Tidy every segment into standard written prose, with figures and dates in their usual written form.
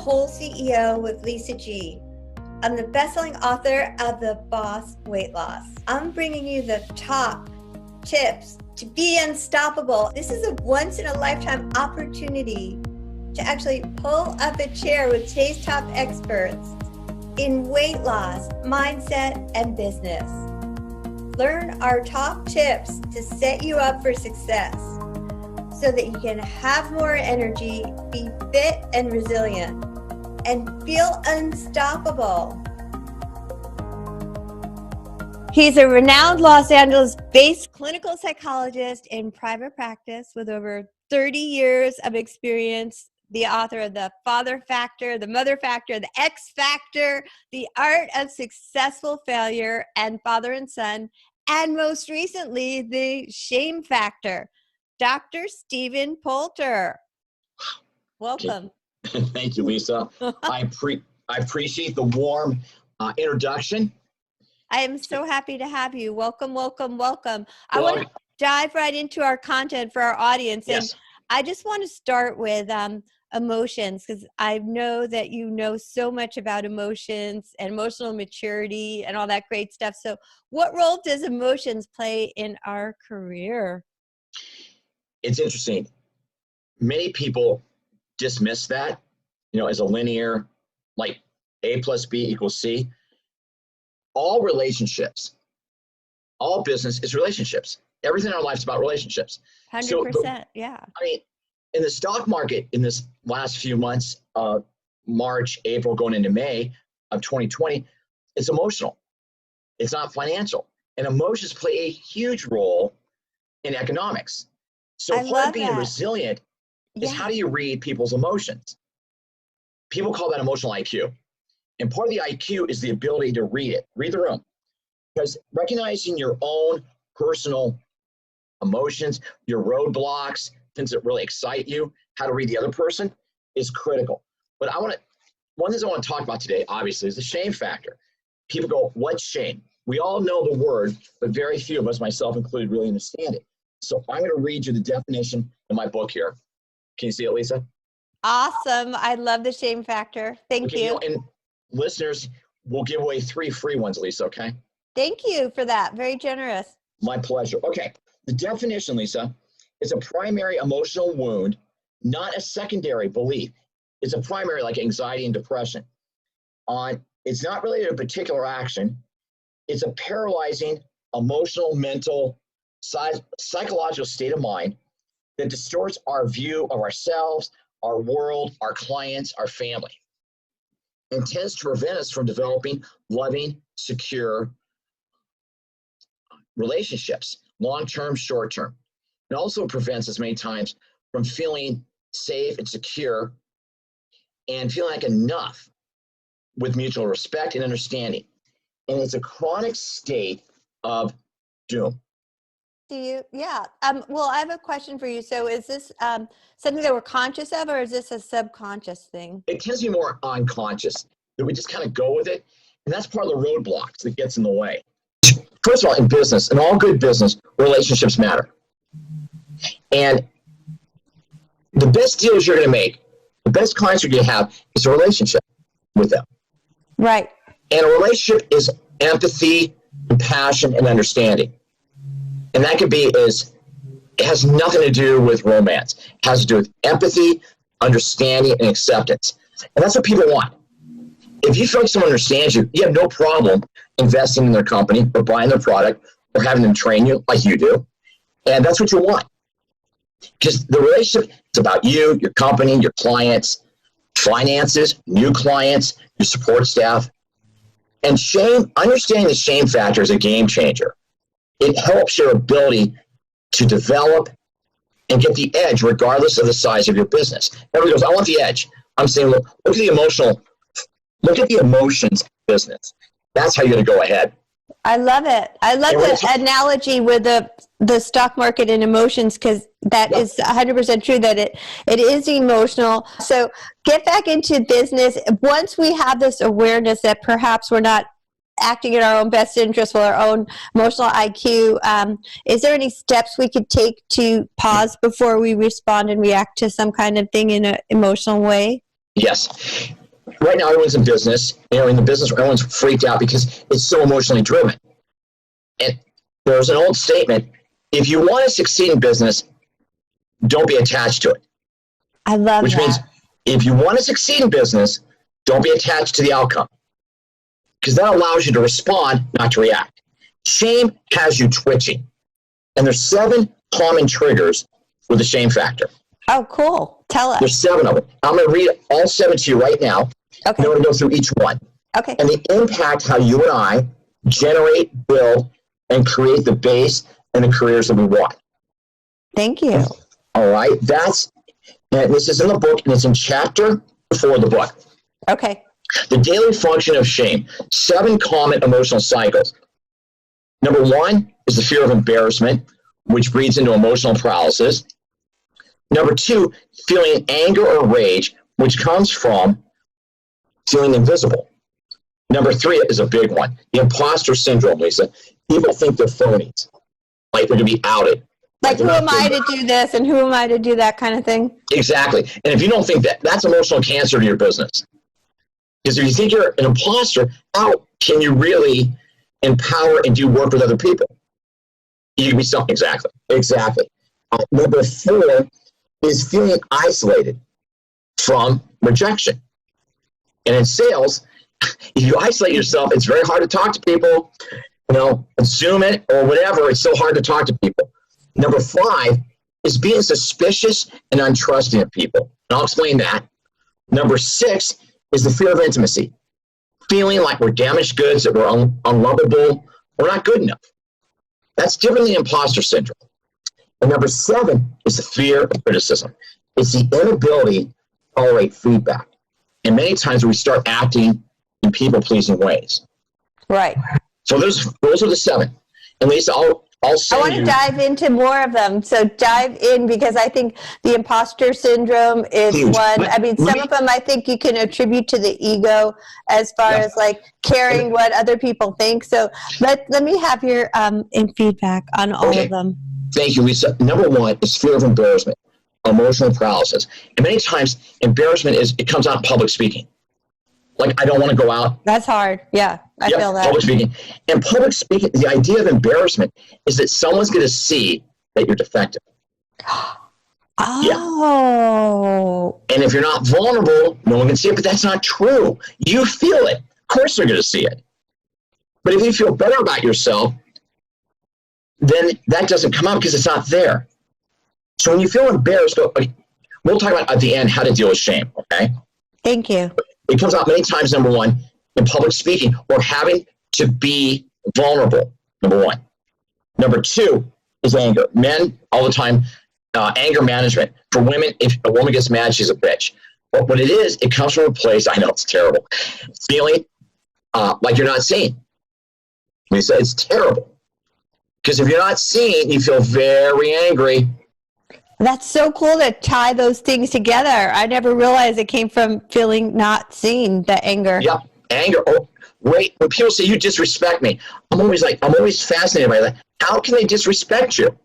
Whole CEO with Lisa G. I'm the best-selling author of The Boss Weight Loss. I'm bringing you the top tips to be unstoppable. This is a once-in-a-lifetime opportunity to actually pull up a chair with today's top experts in weight loss, mindset, and business. Learn our top tips to set you up for success so that you can have more energy, be fit and resilient, and feel unstoppable. He's a renowned Los Angeles-based clinical psychologist in private practice with over 30 years of experience, the author of The Father Factor, The Mother Factor, The X Factor, The Art of Successful Failure, and Father and Son, and most recently, The Shame Factor. Dr. Stephan Poulter. Welcome. Thank you, Lisa. I appreciate the warm introduction. I am so happy to have you. Welcome, welcome, welcome. I want to dive right into our content for our audience. Yes. And I just want to start with emotions, because I know that you know so much about emotions and emotional maturity and all that great stuff. So what role does emotions play in our career? It's interesting. Many people dismiss that, as a linear, like A plus B equals C. All relationships, all business is relationships. Everything in our life is about relationships. 100%, yeah. I mean, in the stock market in this last few months, March, April, going into May of 2020, it's emotional. It's not financial. And emotions play a huge role in economics. So part of being resilient is how do you read people's emotions? People call that emotional IQ. And part of the IQ is the ability to read the room. Because recognizing your own personal emotions, your roadblocks, things that really excite you, how to read the other person is critical. But one of the things I want to talk about today, obviously, is the shame factor. People go, what's shame? We all know the word, but very few of us, myself included, really understand it. So I'm going to read you the definition in my book here. Can you see it, Lisa? Awesome. I love the shame factor. Thank you. And listeners, we'll give away 3 free ones, Lisa, okay? Thank you for that. Very generous. My pleasure. Okay. The definition, Lisa, is a primary emotional wound, not a secondary belief. It's a primary, like anxiety and depression. It's not related to a particular action. It's a paralyzing emotional, mental, psychological state of mind that distorts our view of ourselves, our world, our clients, our family, and tends to prevent us from developing loving, secure relationships, long-term, short-term. It also prevents us many times from feeling safe and secure and feeling like enough with mutual respect and understanding. And it's a chronic state of doom. Well, I have a question for you. So is this something that we're conscious of, or is this a subconscious thing? It tends to be more unconscious, that we just kind of go with it. And that's part of the roadblocks that gets in the way. First of all, in business, in all good business, relationships matter. And the best deals you're going to make, the best clients you're going to have is a relationship with them. Right. And a relationship is empathy, compassion, and understanding. And that could be it has nothing to do with romance. It has to do with empathy, understanding, and acceptance. And that's what people want. If you feel like someone understands you, you have no problem investing in their company or buying their product or having them train you like you do. And that's what you want. Because the relationship is about you, your company, your clients, finances, new clients, your support staff. And understanding the shame factor is a game changer. It helps your ability to develop and get the edge regardless of the size of your business. Everybody goes, I want the edge. I'm saying, look at the emotions of business. That's how you're going to go ahead. I love it. I love the analogy with the stock market and emotions, because that is 100% true, that it is emotional. So get back into business. Once we have this awareness that perhaps we're not acting in our own best interest with our own emotional IQ, is there any steps we could take to pause before we respond and react to some kind of thing in an emotional way? Yes. Right now, everyone's in business. In the business, everyone's freaked out because it's so emotionally driven. And there's an old statement: if you want to succeed in business, don't be attached to it. I love Which means if you want to succeed in business, don't be attached to the outcome, because that allows you to respond, not to react. Shame has you twitching. And there's 7 common triggers with the shame factor. Oh, cool. Tell us. There's 7 of them. I'm going to read all 7 to you right now. Okay. I'm going to go through each one. Okay. And they impact how you and I generate, build, and create the base and the careers that we want. Thank you. All right. And this is in the book, and it's in chapter 4 of the book. Okay. The daily function of shame. 7 common emotional cycles. Number 1 is the fear of embarrassment, which breeds into emotional paralysis. Number 2, feeling anger or rage, which comes from feeling invisible. Number 3 is a big one, the imposter syndrome, Lisa. People think they're phonies, like they're going to be outed. Like, who am I to do this and who am I to do that kind of thing? Exactly. And if you don't think that, that's emotional cancer to your business. Because if you think you're an imposter, how can you really empower and do work with other people? You can be something. Exactly. Number 4 is feeling isolated from rejection. And in sales, if you isolate yourself, it's very hard to talk to people. Zoom it or whatever. It's so hard to talk to people. Number 5 is being suspicious and untrusting of people. And I'll explain that. Number 6 is the fear of intimacy. Feeling like we're damaged goods, that we're unlovable, we're not good enough. That's different than imposter syndrome. And number 7 is the fear of criticism. It's the inability to tolerate feedback. And many times we start acting in people-pleasing ways. Right. So those are the 7. And Lisa, I'll send I want to dive into more of them. So dive in, because I think the imposter syndrome is huge. one. I mean, some of them I think you can attribute to the ego as far as like caring what other people think. So let me have your feedback on all of them. Thank you, Lisa. Number 1 is fear of embarrassment, emotional paralysis. And many times embarrassment it comes out in public speaking. Like, I don't want to go out. That's hard. Yeah, I feel that. Public speaking. And public speaking, the idea of embarrassment is that someone's going to see that you're defective. Oh. Yeah. And if you're not vulnerable, no one can see it, but that's not true. You feel it. Of course they're going to see it. But if you feel better about yourself, then that doesn't come out because it's not there. So when you feel embarrassed, we'll talk about at the end how to deal with shame, okay? Thank you. It comes out many times, number 1, in public speaking or having to be vulnerable, number 1. Number 2 is anger. Men, all the time, anger management. For women, if a woman gets mad, she's a bitch. But what it is, it comes from a place, I know it's terrible, feeling like you're not seen. Lisa, it's terrible. Because if you're not seen, you feel very angry. That's so cool to tie those things together. I never realized it came from feeling not seen, the anger. Yeah, anger. Oh, wait, when people say you disrespect me, I'm always fascinated by that. How can they disrespect you?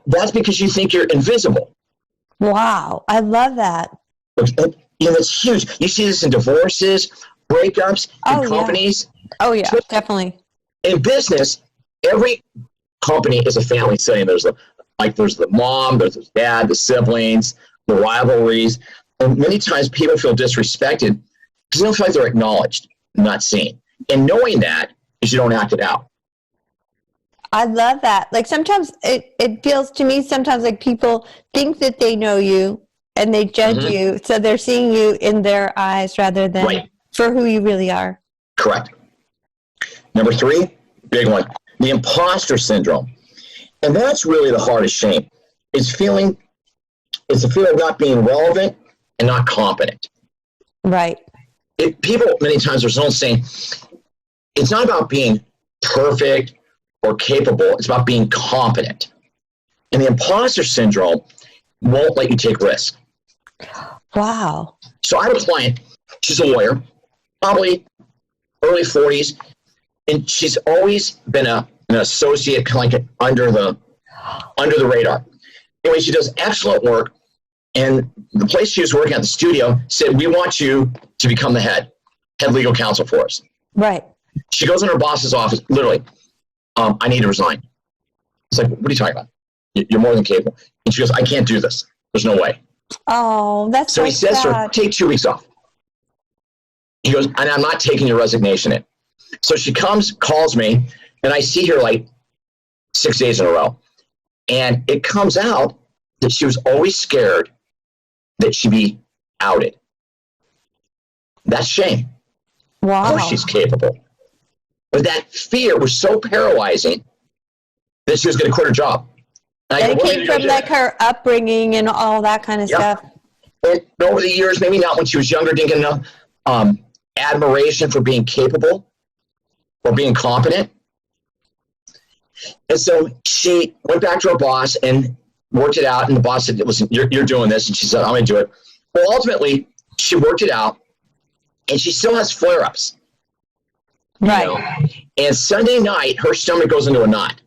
That's because you think you're invisible. Wow, I love that. It's huge. You see this in divorces, breakups, in companies. Yeah. Oh, yeah, definitely. In business, every company is a family setting. There's the mom, there's the dad, the siblings, the rivalries. And many times people feel disrespected because they don't feel like they're acknowledged, not seen. And knowing that is you don't act it out. I love that. Like, sometimes it feels to me sometimes like people think that they know you and they judge you. So they're seeing you in their eyes rather than for who you really are. Correct. Number 3, big one, the imposter syndrome. And that's really the hardest shame. It's a fear of not being relevant and not competent. Right. People, many times, there's an old saying, it's not about being perfect or capable. It's about being competent. And the imposter syndrome won't let you take risks. Wow. So I have a client, she's a lawyer, probably early 40s, and she's always been an associate, kind of like under the radar. Anyway, she does excellent work, And the place she was working at, the studio, said, we want you to become the head legal counsel for us. Right. She goes in her boss's office, literally, I need to resign. It's like, what are you talking about? You're more than capable. And she goes, I can't do this. There's no way. Oh, that's so he says to her, take 2 weeks off. He goes, and I'm not taking your resignation in. So she calls me, and I see her like 6 days in a row. And it comes out that she was always scared that she'd be outed. That's shame. Wow. Of course she's capable. But that fear was so paralyzing that she was going to quit her job. And it came from like her upbringing and all that kind of stuff. And over the years, maybe not when she was younger, didn't get enough admiration for being capable or being competent. And so she went back to her boss and worked it out. And the boss said, listen, you're doing this. And she said, I'm going to do it. Well, ultimately, she worked it out. And she still has flare-ups. Right. You know? And Sunday night, her stomach goes into a knot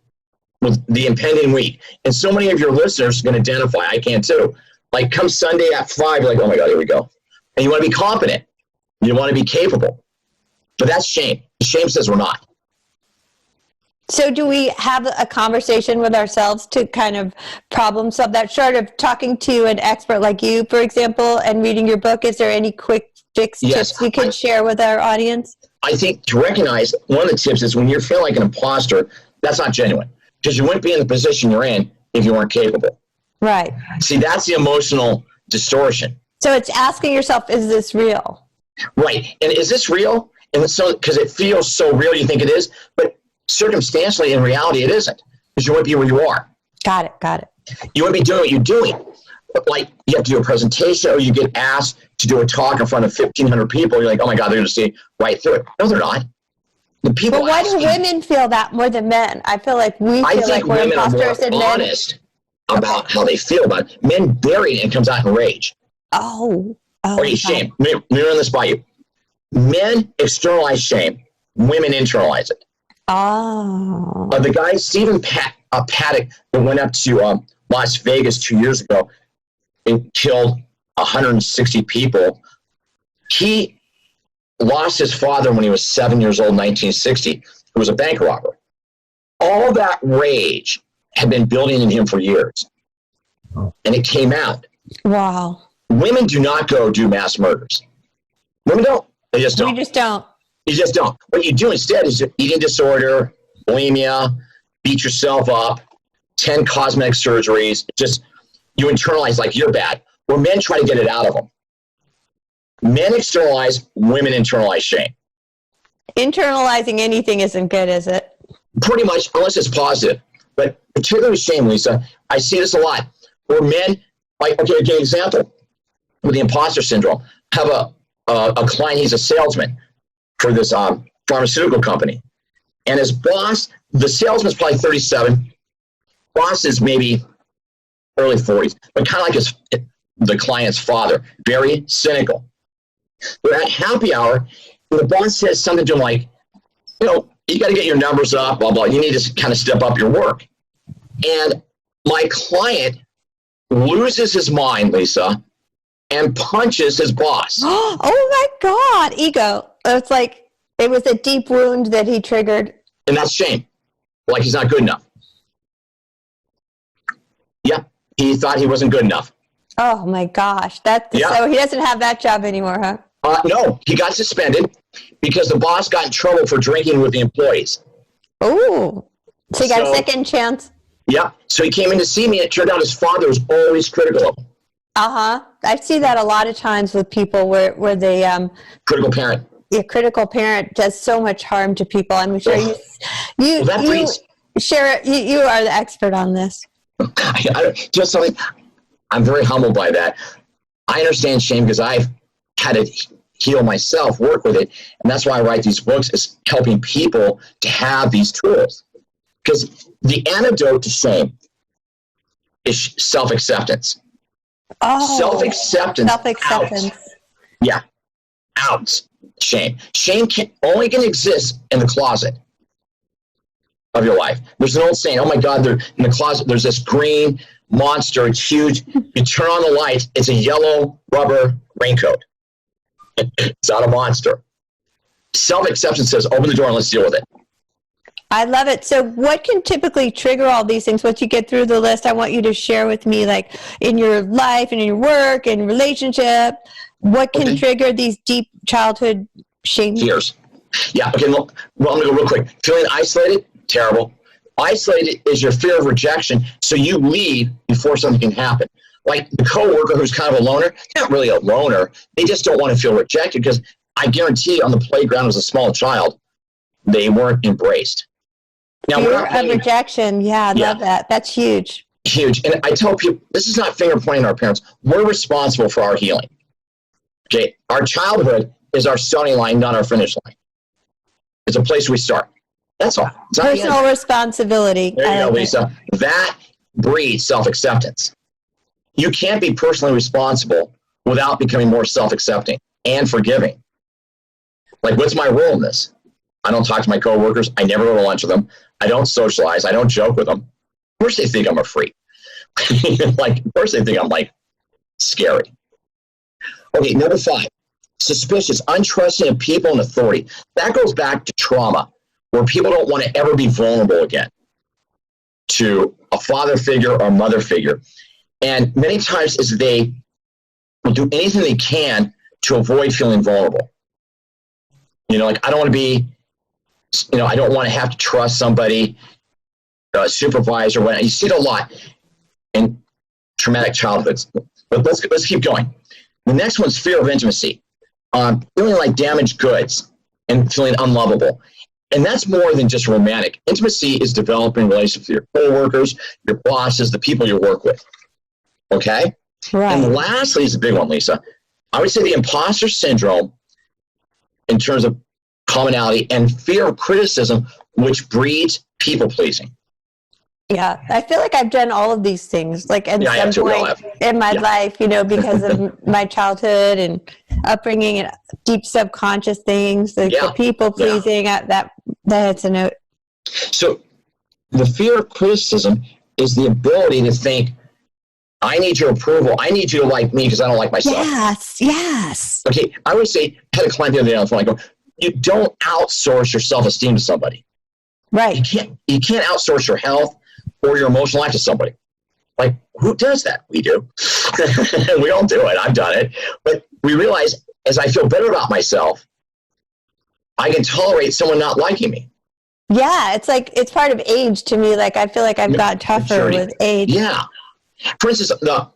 with the impending week. And so many of your listeners can identify. I can too. Like come Sunday at 5, you're like, oh my God, here we go. And you want to be competent. You want to be capable. But that's shame. Shame says we're not. So do we have a conversation with ourselves to kind of problem solve that, short of talking to an expert like you, for example, and reading your book? Is there any quick fix tips you can share with our audience? I think to recognize, one of the tips is when you feel like an imposter, that's not genuine. Because you wouldn't be in the position you're in if you weren't capable. Right. See, that's the emotional distortion. So it's asking yourself, is this real? Right. And is this real? And so, because it feels so real, you think it is, but circumstantially, in reality, it isn't. Because you wouldn't be where you are. Got it. You wouldn't be doing what you're doing. But like, you have to do a presentation or you get asked to do a talk in front of 1,500 people. You're like, oh my God, they're going to see right through it. No, they're not. The people. But why do women feel that more than men? I feel like we feel like we're imposters and men. I think women are more honest about how they feel about it. Men bury it and it comes out in rage. Oh. Okay, shame. Let me run this by you. Men externalize shame. Women internalize it. Oh. The guy, Stephan Poulter, that went up to Las Vegas 2 years ago and killed 160 people. He lost his father when he was 7 years old in 1960. He was a bank robber. All that rage had been building in him for years. And it came out. Wow. Women do not go do mass murders. Women don't. They just don't. We just don't. You just don't. What you do instead is eating disorder, bulimia, beat yourself up, 10 cosmetic surgeries. Just, you internalize like you're bad. Where men try to get it out of them. Men externalize, women internalize shame. Internalizing anything isn't good, is it? Pretty much, unless it's positive. But particularly shame, Lisa, I see this a lot. Where men, like, okay, give an example with the imposter syndrome. Have a client, he's a salesman for this pharmaceutical company. And his boss, the salesman's probably 37. Boss is maybe early 40s, but kind of like the client's father, very cynical. They're at happy hour, and the boss says something to him like, you know, you got to get your numbers up, blah, blah. You need to kind of step up your work. And my client loses his mind, Lisa, and punches his boss. Oh my God, ego. It's like it was a deep wound that he triggered. And that's shame. Like he's not good enough. Yeah, he thought he wasn't good enough. Oh my gosh. So he doesn't have that job anymore, huh? No, he got suspended because the boss got in trouble for drinking with the employees. Oh, so he got a second chance? Yeah, so he came in to see me, and it turned out his father was always critical of him. I see that a lot of times with people where they critical parent. Yeah, critical parent does so much harm to people. I'm sure you share it. You are the expert on this. Just something. I'm very humbled by that. I understand shame because I've had to heal myself, work with it, and that's why I write these books, is helping people to have these tools. Because the antidote to shame is self-acceptance. Oh, self-acceptance. Self-acceptance. Yeah, out. Shame. Shame only can exist in the closet of your life. There's an old saying, oh my God, in the closet, there's this green monster. It's huge. You turn on the lights. It's a yellow rubber raincoat. It's not a monster. Self-acceptance says, open the door and let's deal with it. I love it. So what can typically trigger all these things? Once you get through the list, I want you to share with me, like in your life and in your work and relationship, what can trigger these deep childhood shame fears. Yeah. Okay. Well, I'm going to go real quick. Feeling isolated, terrible. Isolated is your fear of rejection. So you leave before something can happen. Like the coworker who's kind of a loner, not really a loner. They just don't want to feel rejected, because I guarantee on the playground as a small child, they weren't embraced. Now, fear of rejection. Yeah, I love that. That's huge. Huge. And I tell people, this is not finger pointing at our parents. We're responsible for our healing. Okay. Our childhood is our starting line, not our finish line. It's a place we start. That's all. Personal responsibility. There you go, Lisa. That breeds self-acceptance. You can't be personally responsible without becoming more self-accepting and forgiving. Like, what's my role in this? I don't talk to my coworkers. I never go to lunch with them. I don't socialize. I don't joke with them. Of course they think I'm a freak. Like, of course they think I'm like scary. Okay, number 5, suspicious, untrusting of people and authority. That goes back to trauma, where people don't want to ever be vulnerable again to a father figure or a mother figure. And many times is they will do anything they can to avoid feeling vulnerable. You know, like, I don't want to be, you know, I don't want to have to trust somebody, a supervisor. When you see it a lot in traumatic childhoods. But let's keep going. The next one's fear of intimacy, feeling like damaged goods and feeling unlovable. And that's more than just romantic. Intimacy is developing relationships with your coworkers, your bosses, the people you work with. Okay? Right. And lastly is a big one, Lisa. I would say the imposter syndrome in terms of commonality, and fear of criticism, which breeds people pleasing. Yeah, I feel like I've done all of these things, like at some point in my life, you know, because of my childhood and upbringing and deep subconscious things, like the people pleasing. That's a note. So the fear of criticism is the ability to think, I need your approval. I need you to like me because I don't like myself. Yes. Okay, I always say, I had a client the other day on the phone, I go, you don't outsource your self-esteem to somebody. Right. You can't outsource your health or your emotional life to somebody. Like, who does that? We do. We all do it. I've done it. But we realize, as I feel better about myself, I can tolerate someone not liking me. Yeah, it's like, it's part of age to me. Like, I feel like I've got tougher with age. Yeah. For instance, the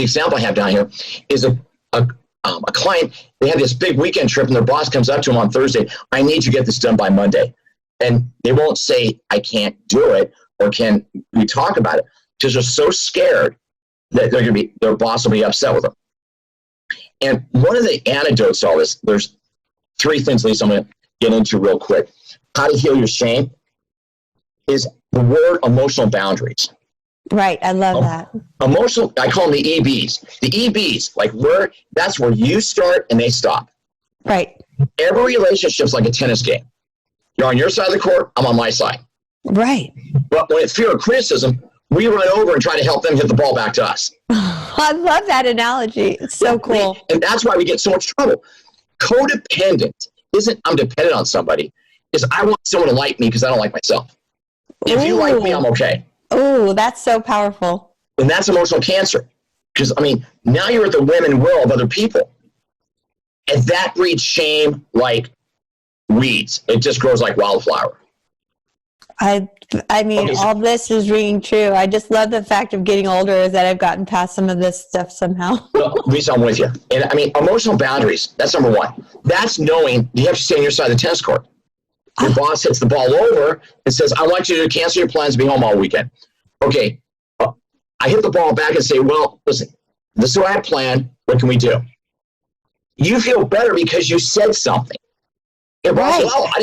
example I have down here is a client. They had this big weekend trip, and their boss comes up to them on Thursday. I need you to get this done by Monday. And they won't say, I can't do it, or can we talk about it, because they're so scared that their boss will be upset with them. And one of the antidotes to all this, there's 3 things, Lisa, I'm going to get into real quick. How to heal your shame is the word emotional boundaries. Right, I love that. Emotional, I call them the EBs. The EBs, like that's where you start and they stop. Right. Every relationship's like a tennis game. You're on your side of the court, I'm on my side. Right. But when it's fear of criticism, we run over and try to help them hit the ball back to us. I love that analogy. It's so cool. And that's why we get so much trouble. Codependent isn't I'm dependent on somebody, is I want someone to like me because I don't like myself. If you like me, I'm okay. Oh, that's so powerful. And that's emotional cancer. Because, I mean, now you're at the whim and will of other people. And that breeds shame like weeds. It just grows like wildflower. I mean, all this is ringing true. I just love the fact of getting older is that I've gotten past some of this stuff somehow. Well, Lisa, I'm with you. And I mean, emotional boundaries, that's number 1. That's knowing you have to stay on your side of the tennis court. Your boss hits the ball over and says, I want you to cancel your plans to be home all weekend. Okay. I hit the ball back and say, well, listen, this is what I had planned. What can we do? You feel better because you said something. Your boss says, oh, I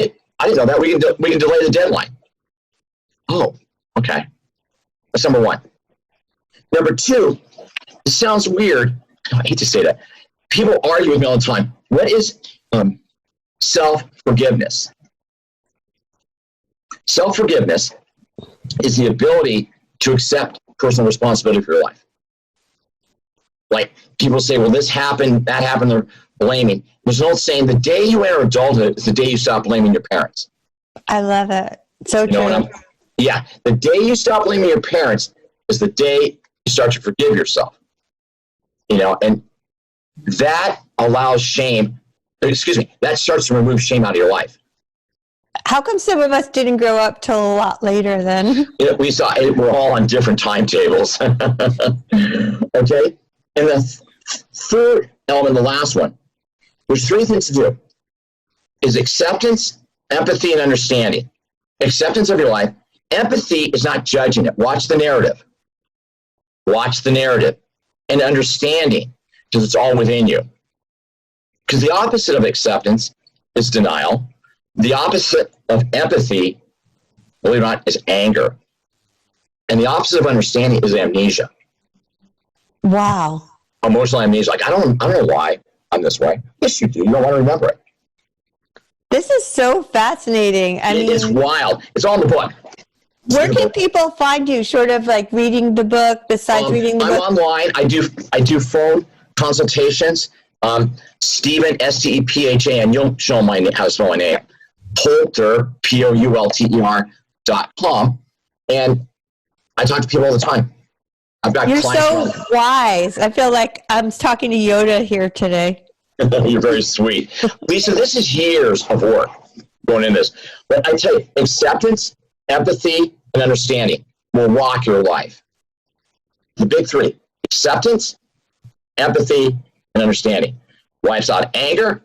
didn't know that. We can delay the deadline. Oh, okay. That's number 1. Number 2, it sounds weird. I hate to say that. People argue with me all the time. What is self-forgiveness? Self-forgiveness is the ability to accept personal responsibility for your life. Like people say, well, this happened, that happened, they're blaming. There's an old saying, the day you enter adulthood is the day you stop blaming your parents. I love it. So true. Yeah, the day you stop blaming your parents is the day you start to forgive yourself. And that allows that starts to remove shame out of your life. How come some of us didn't grow up till a lot later then? We're all on different timetables. Okay? And the third element, the last one, there's three things to do, is acceptance, empathy, and understanding. Acceptance of your life. Empathy is not judging it. Watch the narrative. Watch the narrative. And understanding, because it's all within you. Because the opposite of acceptance is denial. The opposite of empathy, believe it or not, is anger. And the opposite of understanding is amnesia. Wow. Emotional amnesia. Like, I don't know why I'm this way. Yes, you do. You don't want to remember it. This is so fascinating. It's wild. It's all in the book. Where can people find you, short of like reading the book, besides reading the book? I'm online. I do phone consultations. Stephan, Stephan, you'll show how to spell my name. Poulter, Poulter.com. And I talk to people all the time. I've got You're clients. So wise. I feel like I'm talking to Yoda here today. You're very sweet. Lisa, this is years of work going in this. But I tell you, acceptance, empathy, and understanding will rock your life. The big three: acceptance, empathy, and understanding. Wipes out anger,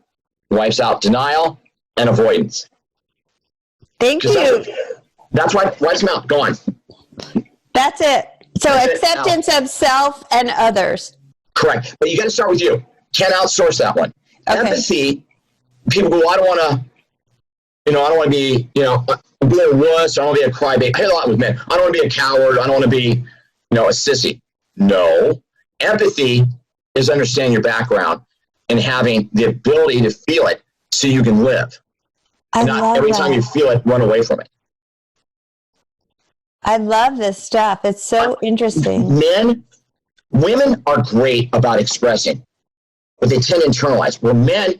wipes out denial, and avoidance. Thank you. That's why wipes them out. Go on. That's it. So acceptance of self and others. Correct. But you got to start with you. Can't outsource that one. Okay. Empathy, people go, I don't want to be, be a wuss. I don't want to be a crybaby. I hear a lot with men. I don't want to be a coward. I don't want to be, a sissy. No. Empathy is understanding your background and having the ability to feel it so you can live. Not every time you feel it, run away from it. I love this stuff. It's so interesting. Women are great about expressing, but they tend to internalize. Well, men,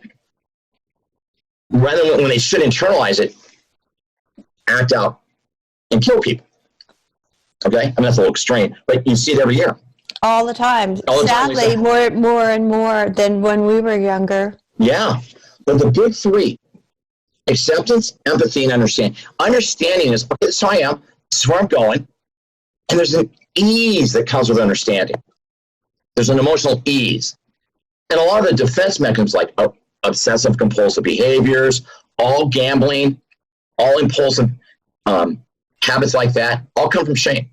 rather than when they should internalize it, act out and kill people. Okay? I mean, that's a little extreme, but you see it every year. All the time. Sadly, more and more than when we were younger. Yeah. But the big three: acceptance, empathy, and understanding. Understanding is, okay, this is who I am, this is where I'm going, and there's an ease that comes with understanding. There's an emotional ease. And a lot of the defense mechanisms, like obsessive compulsive behaviors, all gambling, all impulsive habits like that, all come from shame.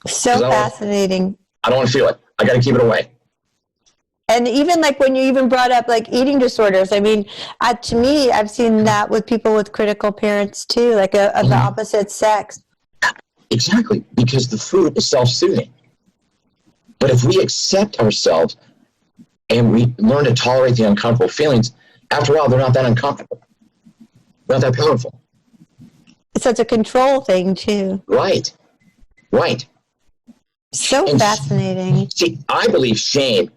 So fascinating. I don't want to feel it. I got to keep it away. And even like when you even brought up like eating disorders, I mean, to me, I've seen that with people with critical parents too, like of the opposite sex. Exactly, because the food is self-soothing. But if we accept ourselves and we learn to tolerate the uncomfortable feelings, after a while, they're not that uncomfortable. They're not that powerful. So it's a control thing too. Right. So fascinating. See, I believe shame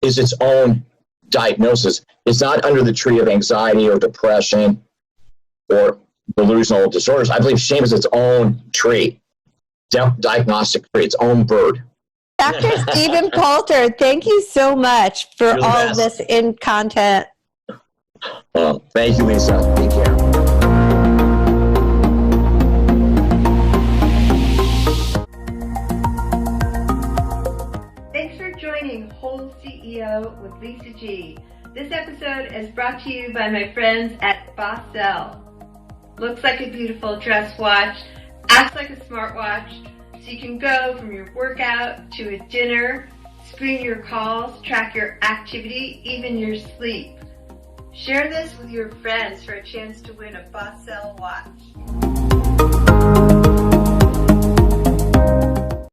is its own diagnosis. It's not under the tree of anxiety or depression or delusional disorders. I believe shame is its own tree, diagnostic tree, its own bird. Dr. Stephan Poulter, thank you so much for all of this in content. Thank you, Lisa. Take care. Thanks for joining Whole CEO with Lisa G. This episode is brought to you by my friends at Bossell. Looks like a beautiful dress watch, acts like a smartwatch, so you can go from your workout to a dinner, screen your calls, track your activity, even your sleep. Share this with your friends for a chance to win a Bossell watch.